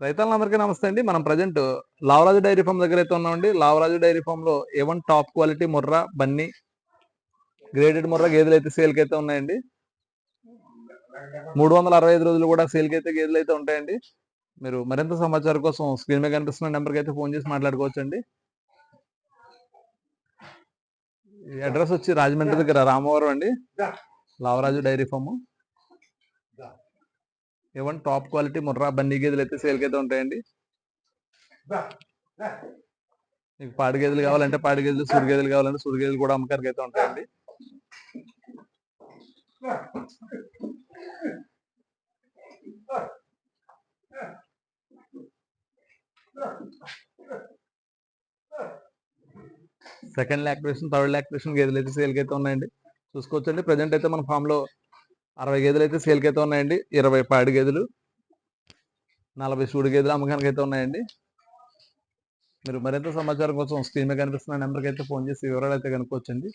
రైతులందరికీ నమస్తే అండి. మనం ప్రజెంట్ లావరాజు డైరీ ఫామ్ దగ్గర అయితే ఉన్నామండి. లావరాజు డైరీ ఫామ్ లో A1 top quality Murrah Bunny graded Murrah గేదెలు అయితే సేల్ కి అయితే ఉన్నాయండి. 365 రోజులు కూడా సేల్ కి అయితే గేదెలు అయితే ఉంటాయండి. మీరు మరింత సమాచారం కోసం స్క్రీన్ మీద కనిపిస్తున్న నెంబర్ కి అయితే ఫోన్ చేసి మాట్లాడుకోవచ్చండి. అడ్రస్ వచ్చి రాజమండ్రి దగ్గర రామవరం అండి. Lavaraju dairy farm A1 top quality Murrah Banni గేదెలు అయితే సేల్ కి అయితే ఉంటాయండి. మీకు పాడి గేదెలు కావాలంటే పాడి గేదెలు, సూడి గేదెలు కావాలంటే సూడి గేదెలు కూడా అమ్మకానికి అయితే ఉంటాయండి. సెకండ్ లాక్టేషన్, థర్డ్ లాక్టేషన్ గేదెలు అయితే సేల్ కి అయితే ఉన్నాయండి. చూసుకోవచ్చండి. ప్రజెంట్ అయితే మన ఫామ్ లో 60 గేదెలు అయితే సేల్ కి అయితే ఉన్నాయండి. 20 పాడి గేదెలు, 40 సూడి గేదెలు అమ్మకానికి అయితే ఉన్నాయండి. మీరు మరింత సమాచారం కోసం స్క్రీన్ మీద కనిపిస్తున్న నెంబర్కి అయితే ఫోన్ చేసి వివరాలు అయితే కనుక్కోవచ్చండి.